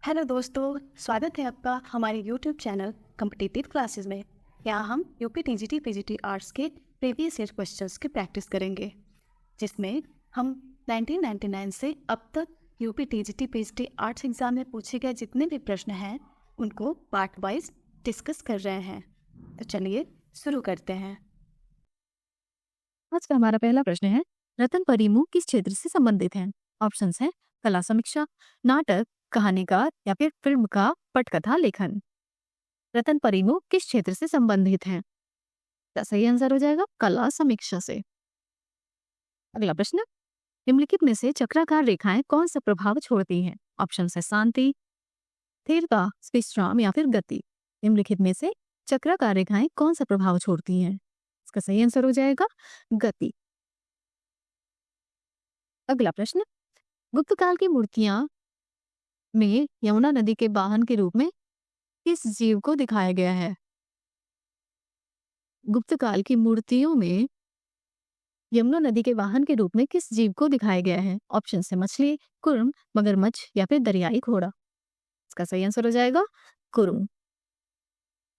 Hello दोस्तों, स्वागत है आपका हमारे YouTube चैनल कॉम्पिटिटिव क्लासेस में। यहाँ हम यूपी टीजीटी पीजीटी आर्ट्स के प्रीवियस ईयर क्वेश्चंस की प्रैक्टिस करेंगे, जिसमें हम 1999 से अब तक UP TGT PGT arts exam में पूछे गए जितने भी प्रश्न हैं उनको पार्ट वाइज डिस्कस कर रहे हैं। तो चलिए शुरू करते हैं। आज का हमारा पहला प्रश्न है, रतन परिमु किस क्षेत्र से संबंधित हैं? ऑप्शंस हैं कला समीक्षा, नाटक, कहानीकार या फिर फिल्म का पटकथा लेखन। रतन परिमु किस क्षेत्र से संबंधित हैं? तो सही आंसर हो जाएगा कला समीक्षा से। अगला प्रश्न, निम्नलिखित में से चक्राकार रेखाएं कौन सा प्रभाव छोड़ती हैं? ऑप्शन है शांति, स्थिरता, विश्राम या फिर गति। निम्नलिखित में से चक्राकार रेखाएं कौन सा प्रभाव छोड़ती हैं? इसका सही आंसर हो जाएगा गति। अगला प्रश्न, गुप्त काल की मूर्तियां में यमुना नदी के वाहन के रूप में किस जीव को दिखाया गया है? गुप्त काल की मूर्तियों में यमुना नदी के वाहन के रूप में किस जीव को दिखाया गया है? ऑप्शन है मछली, कुर्म, मगरमच्छ या फिर दरियाई घोड़ा। इसका सही आंसर हो जाएगा कुर्म।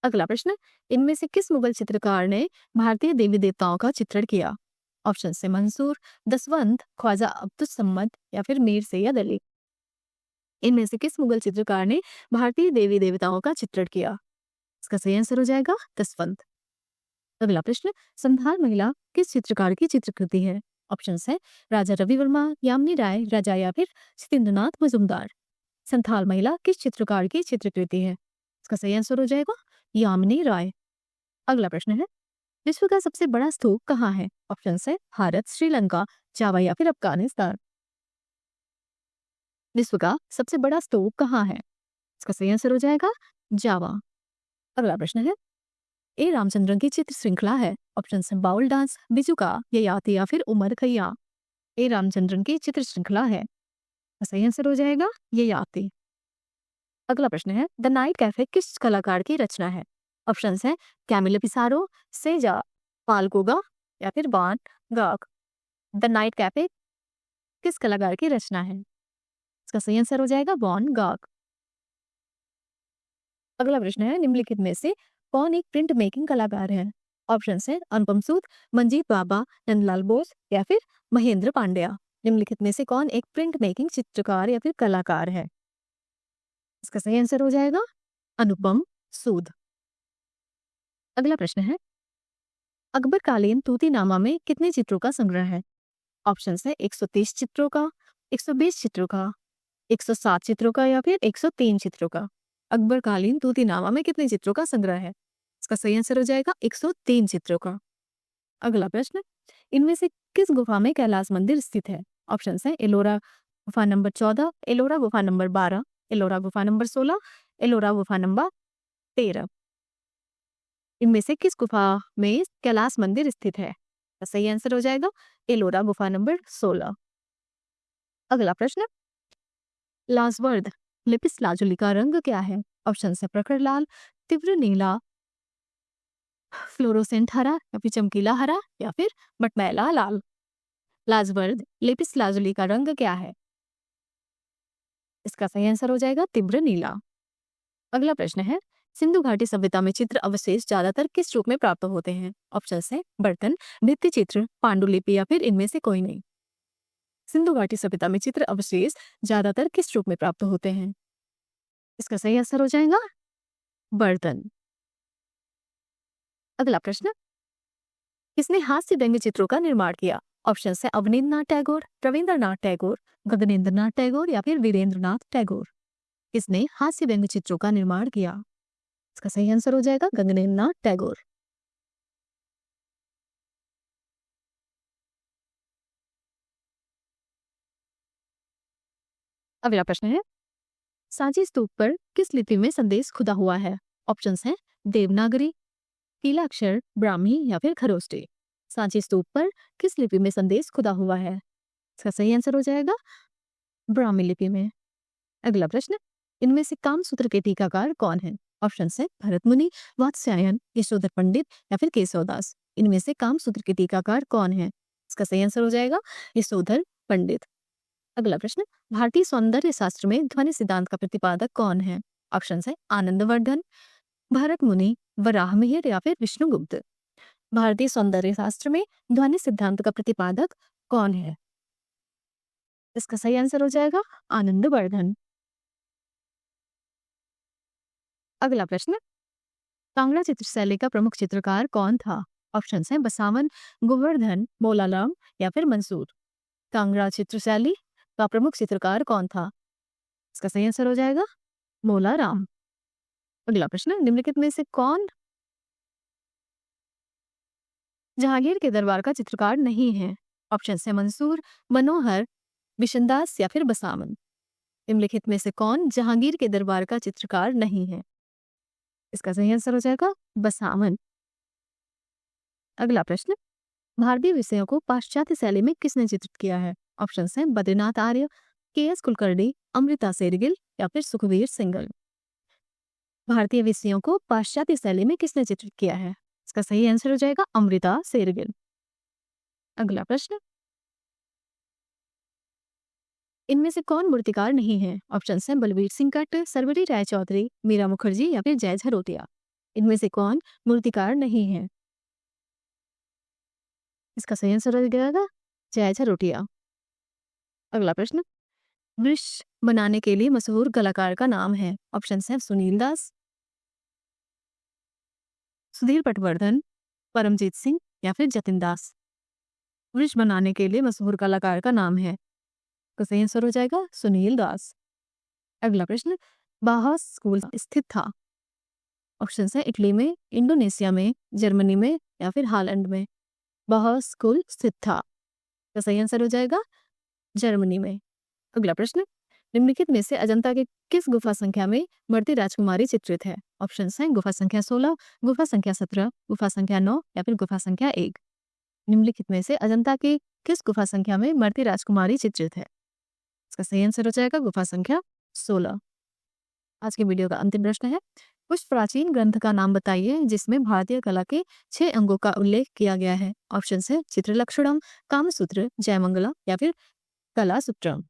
अगला प्रश्न, इनमें से किस मुगल चित्रकार ने भारतीय देवी देवताओं का चित्रण किया? ऑप्शन है मंसूर, दसवंत, ख्वाजा अब्दुस सम्मद या फिर मीर सैयद अली। इनमें से किस मुगल चित्रकार ने भारतीय देवी देवताओं का चित्रण किया? इसका सही आंसर हो जाएगा दसवंत। अगला प्रश्न, संथाल महिला किस चित्रकार की चित्रकृति है? ऑप्शन है राजा रवि वर्मा, यामिनी राय, राजा या फिर सत्येंद्रनाथ मजुमदार। संथाल महिला किस चित्रकार की चित्रकृति है? इसका सही आंसर हो जाएगा यामिनी राय। अगला प्रश्न है, विश्व का सबसे बड़ा स्तूप कहाँ है? ऑप्शन है भारत, श्रीलंका, जावा या फिर अफगानिस्तान। विश्व का सबसे बड़ा स्तूप कहाँ है? इसका सही आंसर हो जाएगा जावा। अगला प्रश्न है, ए रामचंद्रन की चित्र श्रृंखला है। ऑप्शन है बाउल डांस, बिजुका, ययाति या फिर उमर खैया। ए रामचंद्रन की चित्र श्रृंखला है, सही आंसर हो जाएगा ययाति। अगला प्रश्न है, द नाइट कैफे किस कलाकार की रचना है? ऑप्शन है कैमिलो पिसारो, सेजा, पालकोगा या फिर वान गाग। द नाइट कैफे किस कलाकार की रचना है? इसका सही आंसर हो जाएगा वॉन गाग। अगला प्रश्न है, निम्नलिखित में से कौन एक प्रिंट मेकिंग कलाकार है? ऑप्शन है अनुपम सूद, मंजीत बाबा, नंदलाल बोस या फिर महेंद्र पांड्या। निम्नलिखित में से कौन एक प्रिंट मेकिंग चित्रकार या फिर कलाकार है? इसका सही आंसर हो जाएगा अनुपम सूद। अगला प्रश्न है, अकबर कालीन तूतीनामा में कितने चित्रों का संग्रह है? ऑप्शन है 130 चित्रों का, 120 चित्रों का, 107 चित्रों का या फिर 103 चित्रों का। अकबर कालीन तूतीनामा में कितने चित्रों का संग्रह है? इसका सही आंसर हो जाएगा 103 चित्रों का। अगला प्रश्न, इनमें से किस गुफा में कैलाश मंदिर स्थित है? ऑप्शन है एलोरा गुफा नंबर 14, एलोरा गुफा नंबर 12, एलोरा गुफा नंबर 16, एलोरा गुफा नंबर 13। इनमें से किस गुफा में कैलाश मंदिर स्थित है? तो सही आंसर हो जाएगा एलोरा गुफा नंबर 16। अगला प्रश्न, लाजवर्द लिपिस लाजुली का रंग क्या है? ऑप्शन है प्रखर लाल, तीव्र नीला, फ्लोरोसेंट हरा या फिर चमकीला हरा या फिर मटमैला लाल। लाजवर्द लेपिस लाजुली का रंग क्या है? इसका सही आंसर हो जाएगा तीव्र नीला। अगला प्रश्न है, सिंधु घाटी सभ्यता में चित्र अवशेष ज्यादातर किस रूप में प्राप्त होते हैं? ऑप्शन है बर्तन, भित्ति चित्र, पांडुलिपि या फिर इनमें से कोई नहीं। सिंधु घाटी सभ्यता में चित्र अवशेष ज्यादातर किस रूप में प्राप्त होते हैं? इसका सही आंसर हो जाएगा बर्तन। अगला प्रश्न, किसने हास्य व्यंग्य चित्रों का निर्माण किया? ऑप्शन है अवनींद्रनाथ टैगोर, रविंद्रनाथ टैगोर, गगनेंद्रनाथ टैगोर या फिर वीरेंद्रनाथ टैगोर। किसने हास्य व्यंग्य चित्रों का निर्माण किया? इसका सही आंसर हो जाएगा गगनेंद्रनाथ टैगोर। अगला प्रश्न है, सांची स्तूप पर किस लिपि में संदेश खुदा हुआ है? ऑप्शंस हैं देवनागरी, कीलाक्षर, ब्राह्मी या फिर खरोष्टी। सांची स्तूप पर किस लिपि में संदेश खुदा हुआ है? इसका सही आंसर हो जाएगा ब्राह्मी लिपि में। अगला प्रश्न, इनमें से कामसूत्र के टीकाकार कौन है? ऑप्शन है भरत मुनि, वात्स्यायन, यशोधर पंडित या फिर केशवदास। इनमें से कामसूत्र के टीकाकार कौन है? इसका सही आंसर हो जाएगा यशोधर पंडित। अगला प्रश्न, भारतीय सौंदर्य शास्त्र में ध्वनि सिद्धांत का प्रतिपादक कौन है? ऑप्शन है आनंदवर्धन, भरत मुनि, वराहमिहिर या फिर विष्णुगुप्त। भारतीय सौंदर्य शास्त्र में ध्वनि सिद्धांत का प्रतिपादक कौन है? इसका सही आंसर हो जाएगा आनंदवर्धन। अगला प्रश्न, कांगड़ा चित्रशैली का प्रमुख चित्रकार कौन था? ऑप्शन है बसावन, गोवर्धन, मोलाराम या फिर मंसूर। कांगड़ा चित्रशैली का प्रमुख चित्रकार कौन था? इसका सही आंसर हो जाएगा मोलाराम। अगला प्रश्न, निम्नलिखित में से कौन जहांगीर के दरबार का चित्रकार नहीं है? ऑप्शन है मंसूर, मनोहर, बिशनदास या फिर बसावन। निम्नलिखित में से कौन जहांगीर के दरबार का चित्रकार नहीं है? इसका सही आंसर हो जाएगा बसावन। अगला प्रश्न, भारतीय विषयों को पाश्चात्य शैली में किसने चित्रित किया है? ऑप्शन है बद्रीनाथ आर्य, के.एस. कुलकर्णी, अमृता शेरगिल या फिर सुखवीर सिंगल। भारतीय विषयों को पाश्चात्य शैली में किसने चित्रित किया है? इसका सही आंसर हो जाएगा अमृता शेरगिल। अगला प्रश्न, इनमें से कौन मूर्तिकार नहीं है? ऑप्शन है बलबीर सिंह कट्ट, सरवरी रायचौधरी, मीरा मुखर्जी या फिर जय झरोटिया। इनमें से कौन मूर्तिकार नहीं है? इसका सही आंसर हो जाएगा जय झरोटिया। अगला प्रश्न, वृक्ष बनाने के लिए मशहूर कलाकार का नाम है? ऑप्शन है सुनील दास, सुधीर पटवर्धन, परमजीत सिंह या फिर जतिन दास। वृक्ष बनाने के लिए मशहूर कलाकार का नाम है, तो सही आंसर हो जाएगा सुनील दास। अगला प्रश्न, बाहस स्कूल स्थित था? ऑप्शन है इटली में, इंडोनेशिया में, जर्मनी में या फिर हॉलैंड में। बाहस स्कूल स्थित था, तो सही आंसर हो जाएगा जर्मनी में। अगला प्रश्न, निम्नलिखित में से अजंता के किस गुफा संख्या में मरती राजकुमारी चित्रित है? ऑप्शन है गुफा संख्या 16, गुफा संख्या 17, गुफा संख्या 9 या फिर गुफा संख्या 1। निम्नलिखित में से अजंता के किस गुफा संख्या में मरती राजकुमारी चित्रित है? इसका सही आंसर हो जाएगा गुफा संख्या 16। आज के वीडियो का अंतिम प्रश्न है, उस प्राचीन ग्रंथ का नाम बताइए जिसमें भारतीय कला के 6 अंगों का उल्लेख किया गया है। ऑप्शन है चित्रलक्षणम, कामसूत्र, जयमंगला या फिर कलासूत्रम।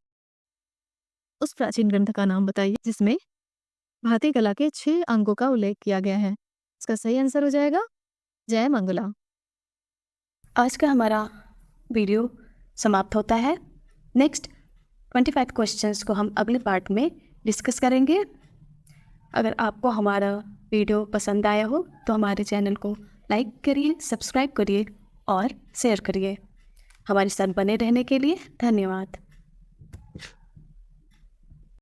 उस प्राचीन ग्रंथ का नाम बताइए जिसमें भारतीय कला के 6 अंगों का उल्लेख किया गया है। इसका सही आंसर हो जाएगा जयमंगला। आज का हमारा वीडियो समाप्त होता है। नेक्स्ट 25 क्वेश्चंस को हम अगले पार्ट में डिस्कस करेंगे। अगर आपको हमारा वीडियो पसंद आया हो तो हमारे चैनल को लाइक करिए, सब्सक्राइब करिए और शेयर करिए। हमारे साथ बने रहने के लिए धन्यवाद।